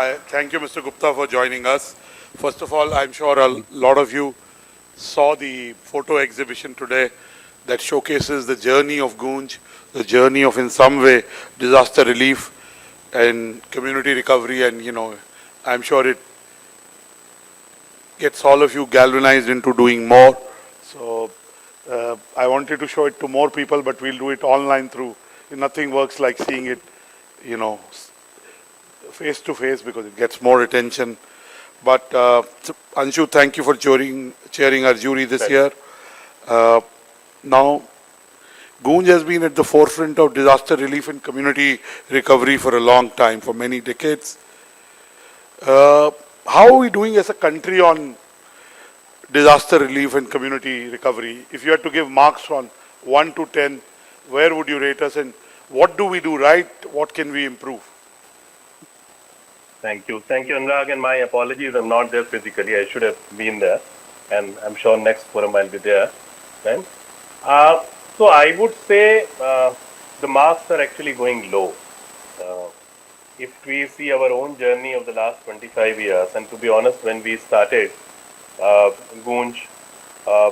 Thank you, Mr. Gupta, for joining us. First of all, I'm sure a lot of you saw the photo exhibition today that showcases the journey of Goonj, the journey of, in some way, disaster relief and community recovery. And, I'm sure it gets all of you galvanized into doing more. So I wanted to show it to more people, but we'll do it online through. Nothing works like seeing it, you know, face to face because it gets more attention. But Anshu, thank you for chairing our jury this year. Now, Goonj has been at the forefront of disaster relief and community recovery for a long time, for many decades. How are we doing as a country on disaster relief and community recovery? If you had to give marks on 1 to 10, where would you rate us and what do we do right? What can we improve? Thank you, Annurag, and my apologies. I'm not there physically. I should have been there, and I'm sure next forum I'll be there. Then, so I would say the marks are actually going low. If we see our own journey of the last 25 years, and to be honest, when we started Goonj,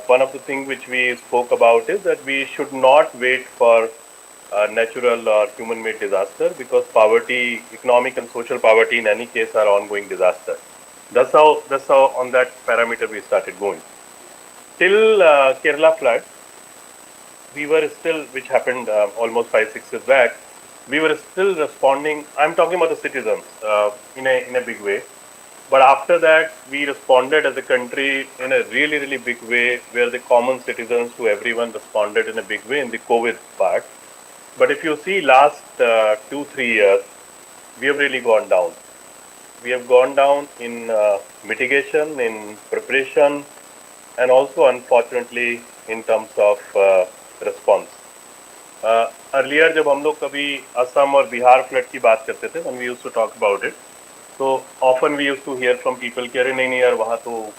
one of the things which we spoke about is that we should not wait for natural or human-made disaster because poverty, economic and social poverty in any case are ongoing disaster. That's how on that parameter we started going. Till Kerala flood, we were still, which happened almost 5-6 years back, we were still responding. I'm talking about the citizens in a big way. But after that, we responded as a country in a really, really big way, where the common citizens to everyone responded in a big way in the COVID part. But if you see last 2-3 years, we have really gone down. We have gone down in mitigation, in preparation, and also unfortunately in terms of response. Earlier, जब हम लोग कभी असम और Bihar flood की बात करते थे, when we used to talk about it, so often we used to hear from people कि अरे नहीं यार वहाँ तो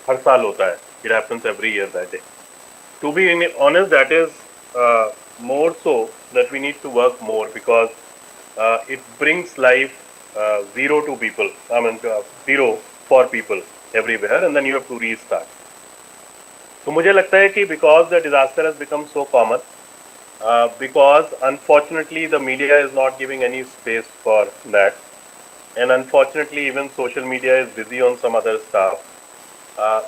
हर साल होता है. It happens every year that day. To be honest, that is more so that we need to work more because it brings life zero to people. I mean zero for people everywhere, and then you have to restart. तो मुझे लगता है कि because the disaster has become so common, because unfortunately the media is not giving any space for that, and unfortunately even social media is busy on some other stuff.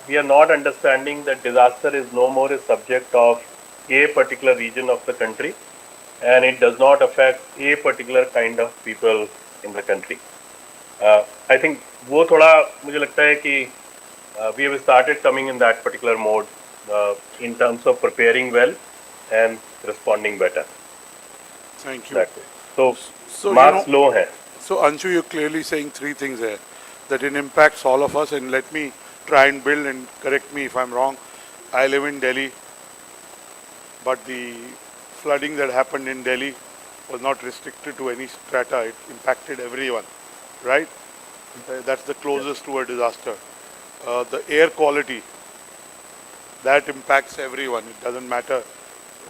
We are not understanding that disaster is no more a subject of a particular region of the country, and it does not affect a particular kind of people in the country. I think वो थोड़ा मुझे लगता है कि we have started coming in that particular mode in terms of preparing well and responding better. Thank you. So marks low hai. So Anshu, you're clearly saying three things here that it impacts all of us, and let me try and build and correct me if I'm wrong. I live in Delhi, but the flooding that happened in Delhi was not restricted to any strata. It impacted everyone, right? That's the closest to a disaster. The air quality, that impacts everyone. It doesn't matter.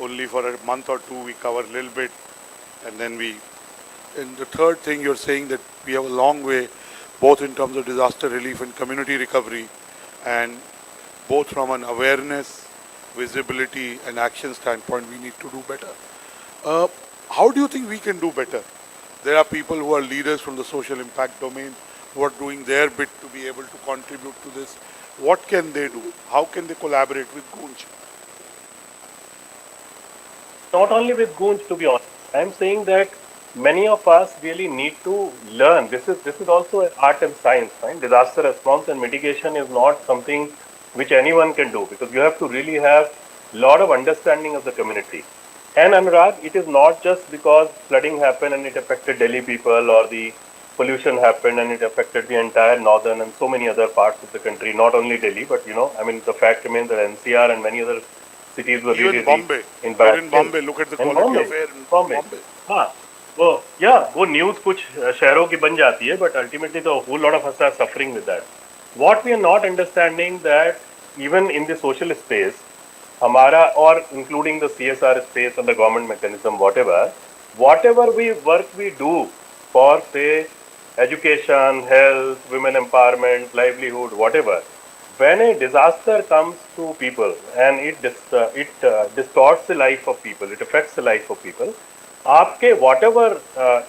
Only for a month or two we cover a little bit, and then we... And the third thing, you're saying that we have a long way, both in terms of disaster relief and community recovery, and both from an awareness, visibility and action standpoint, we need to do better. How do you think we can do better? There are people who are leaders from the social impact domain who are doing their bit to be able to contribute to this. What can they do? How can they collaborate with Goonj? Not only with Goonj, to be honest. I'm saying that many of us really need to learn. This is also an art and science, right? Disaster response and mitigation is not something which anyone can do because you have to really have a lot of understanding of the community. And Annurag, it is not just because flooding happened and it affected Delhi people, or the pollution happened and it affected the entire northern and so many other parts of the country, not only Delhi, but the fact remains that NCR and many other cities were even really Bombay. impacted. In Bombay, look at the quality of air in Bombay. हाँ, वो news कुछ शहरों की बन जाती है, but ultimately the whole lot of us are suffering with that. What we are not understanding that even in the social space, हमारा, or including the CSR space and the government mechanism, whatever we do for say education, health, women empowerment, livelihood, whatever. When a disaster comes to people and it distorts the life of people, it affects the life of people, आपके whatever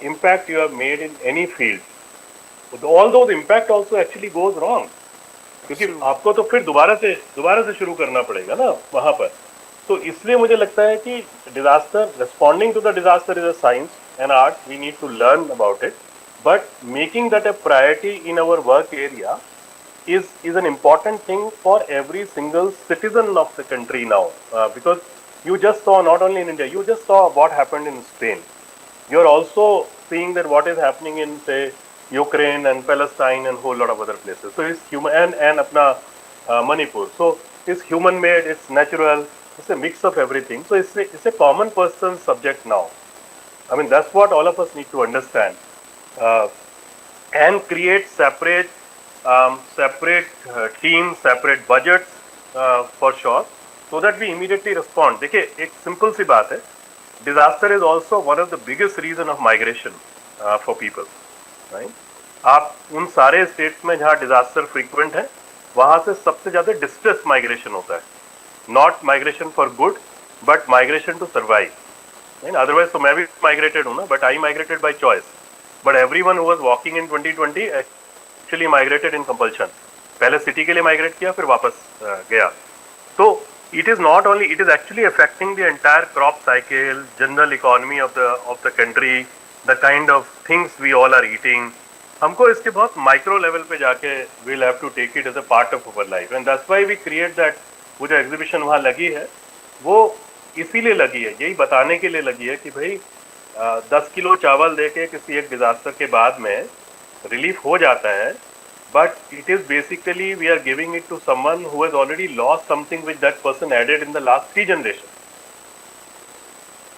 impact you have made in any field, all those impact also actually goes wrong. क्योंकि आपको तो फिर दोबारा से शुरू करना पड़ेगा ना वहां पर. तो इसलिए मुझे लगता है कि disaster, responding to the disaster is a science and art. We need to learn about it, but making that a priority in our work area is an important thing for every single citizen of the country now, because you just saw, not only in India, you just saw what happened in Spain. You're also seeing that what is happening in, say, Ukraine and Palestine and whole lot of other places. So it's human, and apna Manipur. So it's human made, it's natural, it's a mix of everything. So it's a common person's subject now. I mean, that's what all of us need to understand, and create separate teams, separate budgets for sure, so that we immediately respond. देखिए, एक simple सी बात है. Disaster is also one of the biggest reason of migration for people, right? आप उन सारे states में जहाँ disaster frequent है, वहाँ से सबसे ज़्यादा distress migration होता है. Not migration for good, but migration to survive. Right? Otherwise, तो मैं भी migrated हूँ ना, but I migrated by choice. But everyone who was walking in 2020 actually migrated in compulsion. पहले city के लिए migrate किया, फिर वापस गया. तो it is not only, it is actually affecting the entire crop cycle, general economy of the country, the kind of things we all are eating. हमको इसके बहुत माइक्रो लेवल पे जाके we'll have to take it as a part of our life, and that's why we create that. वो जो exhibition वहाँ लगी है, वो इसीलिए लगी है, यही बताने के लिए लगी है कि भाई 10 किलो चावल देके किसी एक डिजास्टर के बाद में रिलीफ हो जाता है, but it is basically we are giving it to someone who has already lost something which that person added in the last 3 generations.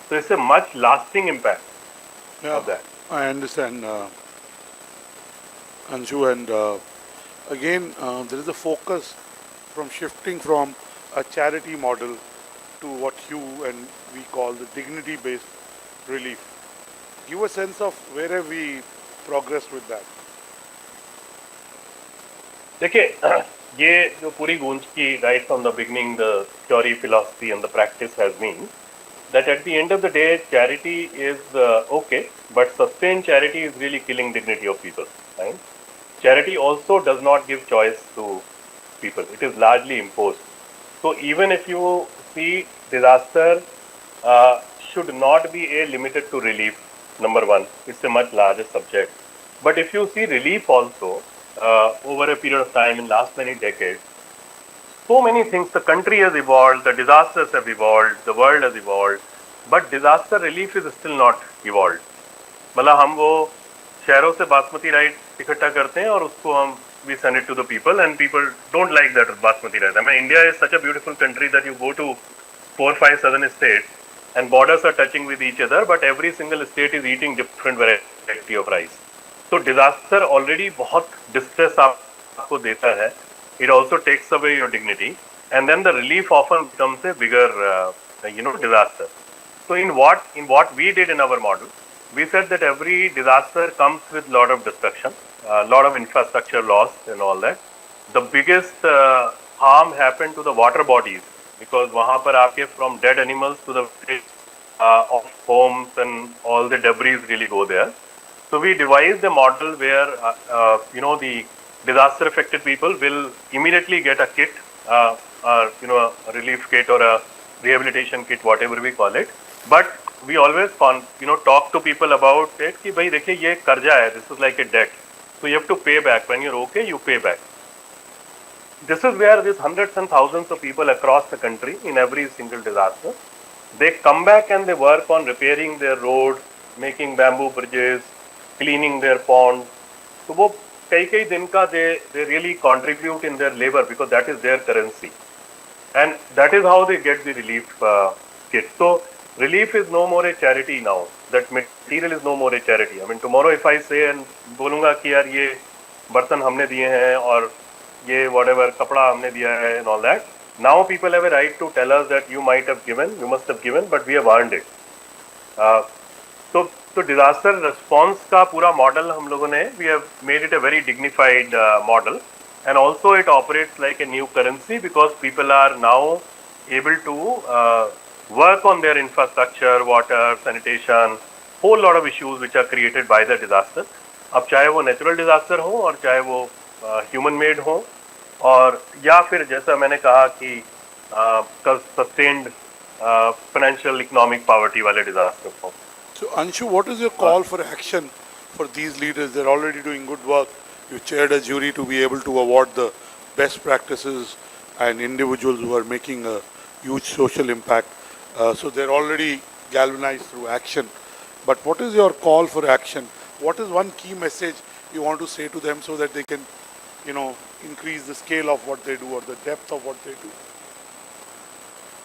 So it's a much lasting impact of that. I understand, Anshu, and again, there is a focus from shifting from a charity model to what you and we call the dignity-based relief. Give a sense of where have we progressed with that? देखिए, ये जो पूरी गूंज की right from the beginning, the theory, philosophy and the practice has been that at the end of the day, charity is okay, but sustained charity is really killing dignity of people, right? Charity also does not give choice to people. It is largely imposed. So even if you see disaster should not be limited to relief, number one, it's a much larger subject. But if you see relief also, over a period of time in last many decades, so many things, the country has evolved, the disasters have evolved, the world has evolved, but disaster relief is still not evolved. मतलब हम वो शहरों से basmati rice इकट्ठा करते हैं और उसको हम we send it to the people, and people don't like that basmati rice. I mean, India is such a beautiful country that you go to 4-5 southern states and borders are touching with each other, but every single state is eating different variety of rice. So disaster already बहुत distress आपको देता है. It also takes away your dignity, and then the relief often becomes a bigger disaster. So in what we did in our model, we said that every disaster comes with lot of destruction, lot of infrastructure loss and all that. The biggest harm happened to the water bodies, because वहाँ पर आपके from dead animals to the of homes and all the debris really go there. So we devised a model where the disaster affected people will immediately get a kit, a relief kit or a rehabilitation kit, whatever we call it. But we always talk to people about it कि भाई देखिए ये कर्जा है, this is like a debt, so you have to pay back. When you're okay, you pay back. This is where these hundreds and thousands of people across the country in every single disaster, they come back and they work on repairing their roads, making bamboo bridges, cleaning their ponds. So वो कई दिन का they really contribute in their labor, because that is their currency, and that is how they get the relief kit. So relief is no more a charity now. That material is no more a charity. I mean, tomorrow if I say and बोलूँगा कि यार ये बर्तन हमने दिए हैं और ये whatever कपड़ा हमने दिया है and all that, now people have a right to tell us that you might have given, you must have given, but we have earned it. So तो डिजास्टर रिस्पॉन्स का पूरा मॉडल हम लोगों ने we have made it a very dignified model and also it operates like a new currency because people are now able to work on their infrastructure, water, sanitation, whole lot of issues which are created by the disaster. अब चाहे वो natural disaster हो और चाहे वो human made हो और या फिर जैसा मैंने कहा कि सस्टेन्ड फाइनेंशियल इकोनॉमिक पॉवर्टी वाले डिजास्टर हो. So Anshu, what is your call for action for these leaders? They're already doing good work. You chaired a jury to be able to award the best practices and individuals who are making a huge social impact. So they're already galvanized through action. But what is your call for action? What is one key message you want to say to them so that they can, increase the scale of what they do or the depth of what they do?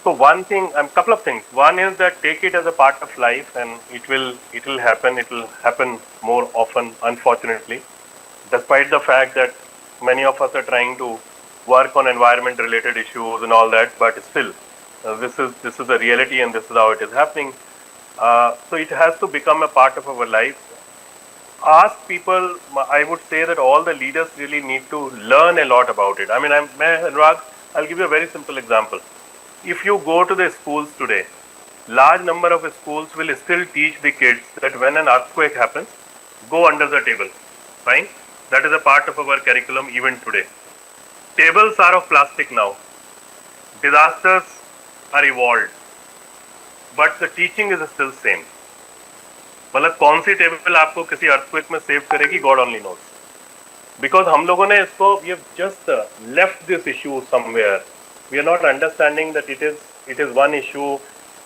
So one thing, couple of things. One is that take it as a part of life, and it will happen. It will happen more often, unfortunately, despite the fact that many of us are trying to work on environment-related issues and all that. But still, this is a reality, and this is how it is happening. So it has to become a part of our life. Ask people. I would say that all the leaders really need to learn a lot about it. I mean, Annurag, I'll give you a very simple example. If you go to the schools today, large number of schools will still teach the kids that when an earthquake happens, go under the table. Fine? That is a part of our curriculum even today. Tables are of plastic now. Disasters are evolved. But the teaching is still same. मतलब कौन सी table आपको किसी earthquake में save करेगी, God only knows. Because हम लोगों ने इसको we have just left this issue somewhere. We are not understanding that it is one issue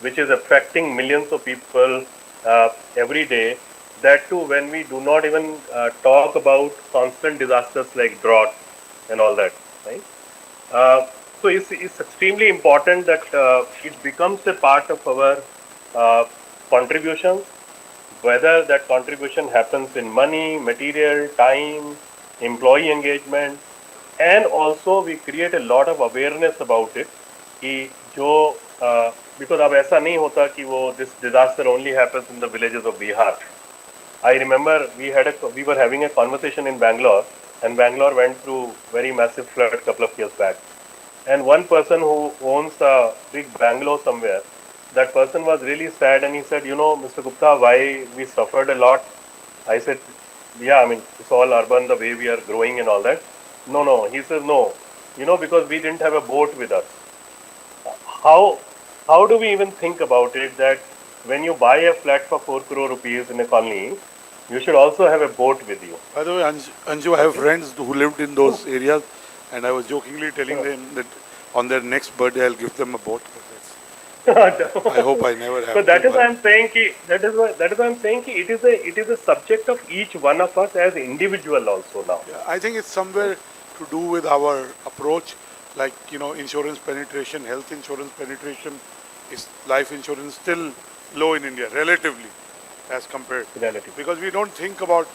which is affecting millions of people every day. That too, when we do not even talk about constant disasters like drought and all that, right? So it's extremely important that it becomes a part of our contributions. Whether that contribution happens in money, material, time, employee engagement. And also we create a lot of awareness about it कि जो because अब ऐसा नहीं होता कि वो this disaster only happens in the villages of Bihar. I remember we were having a conversation in Bangalore, and Bangalore went through very massive flood a couple of years back. And one person who owns a big bungalow somewhere, that person was really sad, and he said, Mr. Gupta, why we suffered a lot? I said, yeah, I mean, it's all urban, the way we are growing and all that. No. He says no. Because we didn't have a boat with us. How do we even think about it that when you buy a flat for 4 crore rupees in a colony, you should also have a boat with you? By the way, Anshu, I have friends who lived in those areas, and I was jokingly telling them that on their next birthday I'll give them a boat. I hope I never have. So that is why I'm saying it is a subject of each one of us as individual also now. Yeah, I think it's somewhere to do with our approach, like insurance penetration, health insurance penetration, is life insurance still low in India relatively as compared. Because we don't think about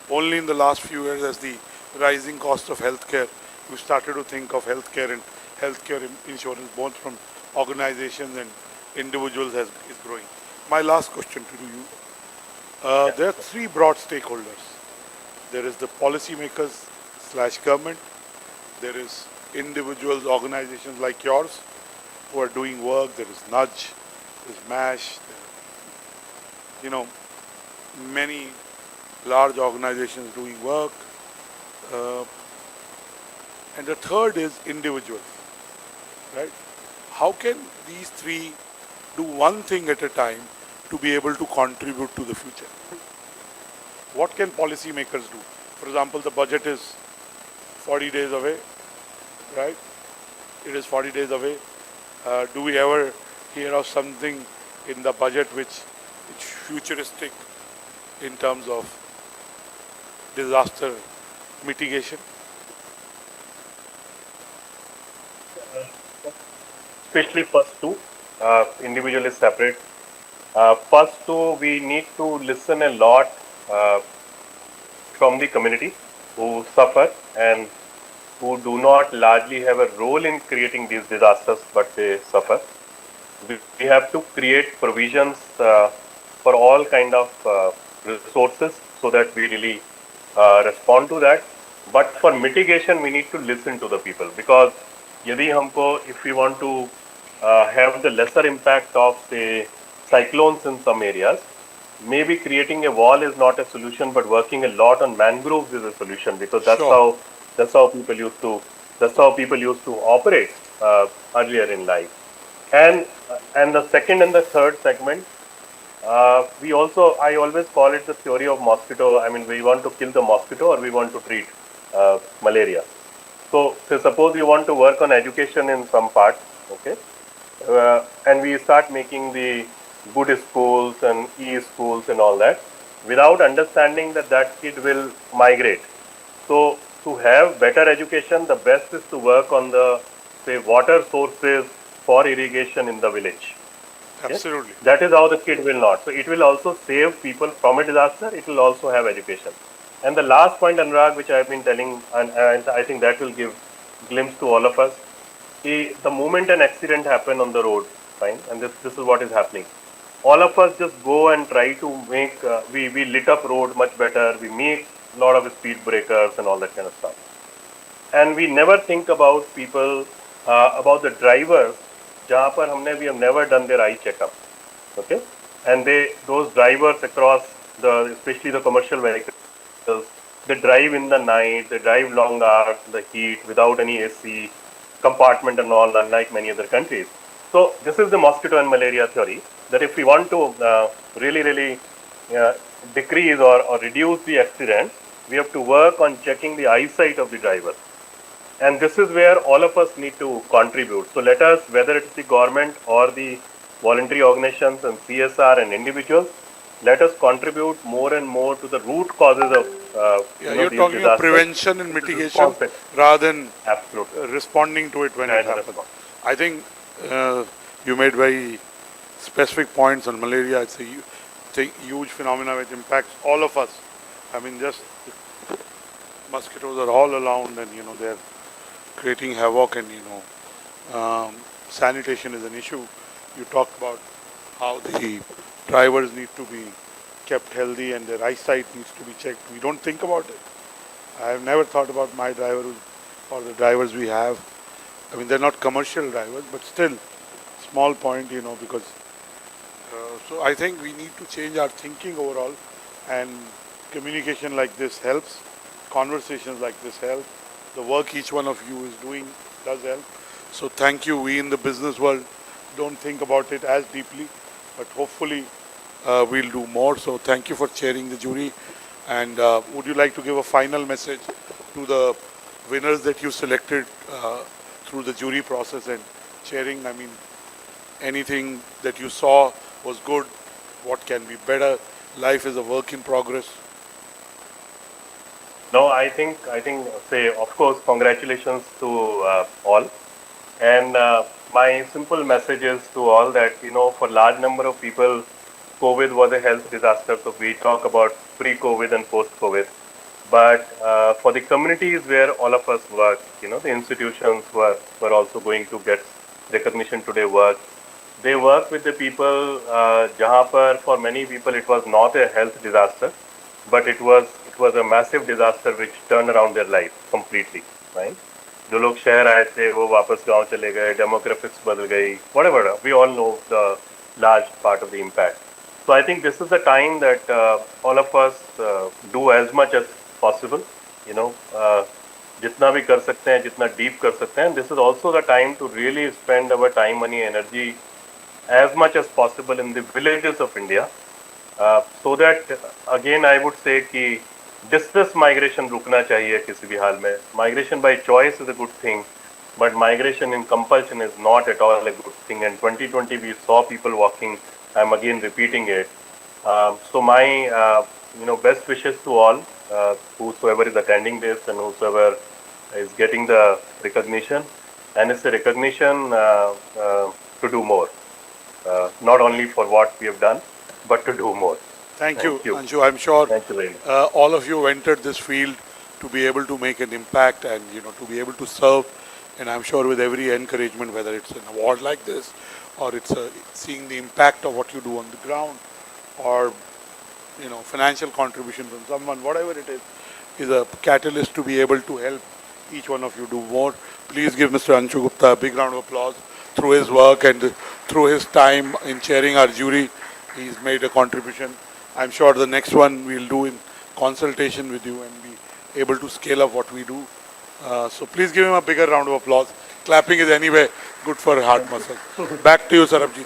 only in the last few years as the rising cost of healthcare. We started to think of healthcare and healthcare insurance both from organizations and individuals is growing. My last question to you. There are three broad stakeholders. There is the policymakers / government. There is individuals, organizations like yours who are doing work. There is Nudge, there is MASH, many large organizations doing work. And the third is individuals, right? How can these three do one thing at a time to be able to contribute to the future? What can policymakers do? For example, the budget is 40 days away, right? It is 40 days away. Do we ever hear of something in the budget which is futuristic in terms of disaster mitigation? Especially first two, individual is separate. First two, we need to listen a lot from the community who suffer and who do not largely have a role in creating these disasters, but they suffer. We have to create provisions for all kind of resources so that we really respond to that. But for mitigation, we need to listen to the people, because यदि हमको, if we want to have the lesser impact of say cyclones in some areas, maybe creating a wall is not a solution, but working a lot on mangroves is a solution, because Sure. that's how people used to operate earlier in life. And the second and the third segment, I always call it the theory of mosquito. I mean, we want to kill the mosquito or we want to treat malaria. So suppose you want to work on education in some part, okay, and we start making the good schools and e-schools and all that, without understanding that that kid will migrate. So to have better education, the best is to work on the, say, water sources for irrigation in the village. Absolutely. That is how the kid will not. So it will also save people from a disaster. It will also have education. And the last point, Annurag, which I have been telling, and I think that will give glimpse to all of us. The moment an accident happen on the road, fine, and this is what is happening. All of us just go and try to make, we lit up road much better. We make a lot of speed breakers and all that kind of stuff. And we never think about people, about the drivers, जहाँ पर we have never done their eye checkup, okay? And those drivers across especially the commercial vehicles, they drive in the night, they drive long hours, the heat, without any AC compartment and all, unlike many other countries. So this is the mosquito and malaria theory, that if we want to really decrease or reduce the accidents, we have to work on checking the eyesight of the driver. And this is where all of us need to contribute. So let us, whether it's the government or the voluntary organizations and CSR and individuals, let us contribute more and more to the root causes of You're these talking of disasters. prevention and mitigation rather than Absolutely. responding to it when it happens. I think you made very specific points on malaria. It's a huge phenomenon which impacts all of us. I mean, just mosquitoes are all around, and they're creating havoc, and sanitation is an issue. You talked about how the drivers need to be kept healthy and their eyesight needs to be checked. We don't think about it. I have never thought about my driver or the drivers we have. I mean, they're not commercial drivers, but still, small point, because so I think we need to change our thinking overall, and communication like this helps. Conversations like this help. The work each one of you is doing does help. So thank you. We in the business world don't think about it as deeply, but hopefully we'll do more. So thank you for chairing the jury. And would you like to give a final message to the winners that you selected through the jury process and chairing? I mean, anything that you saw was good, what can be better? Life is a work in progress. No, I think, say, of course, congratulations to all. And my simple message is to all that, for large number of people, COVID was a health disaster. So we talk about pre-COVID and post-COVID. But for the communities where all of us work, the institutions were also going to get recognition today work. They work with the people, jahan par for many people it was not a health disaster, but it was a massive disaster which turned around their life completely, right? जो लोग शहर आए थे वो वापस गांव चले गए, demographics बदल गई, whatever. We all know the large part of the impact. So I think this is the time that all of us do as much as possible, जितना भी कर सकते हैं, जितना deep कर सकते हैं. This is also the time to really spend our time, money, energy as much as possible in the villages of India, so that again I would say कि distress migration रुकना चाहिए किसी भी हाल में. Migration by choice is a good thing, but migration in compulsion is not at all a good thing. And 2020 we saw people walking. I'm again repeating it. So my best wishes to all, whosoever is attending this and whosoever is getting the recognition, and it's a recognition to do more, not only for what we have done, but to do more. Thank you, Anshu. I'm sure all of you entered this field to be able to make an impact and to be able to serve. And I'm sure with every encouragement, whether it's an award like this or it's seeing the impact of what you do on the ground, or financial contribution from someone, whatever it is a catalyst to be able to help each one of you do more. Please give Mr. Anshu Gupta a big round of applause. Through his work and through his time in chairing our jury, he's made a contribution. I'm sure the next one we'll do in consultation with you and be able to scale up what we do. So please give him a bigger round of applause. Clapping is anyway good for heart muscle. Back to you, Sarabji.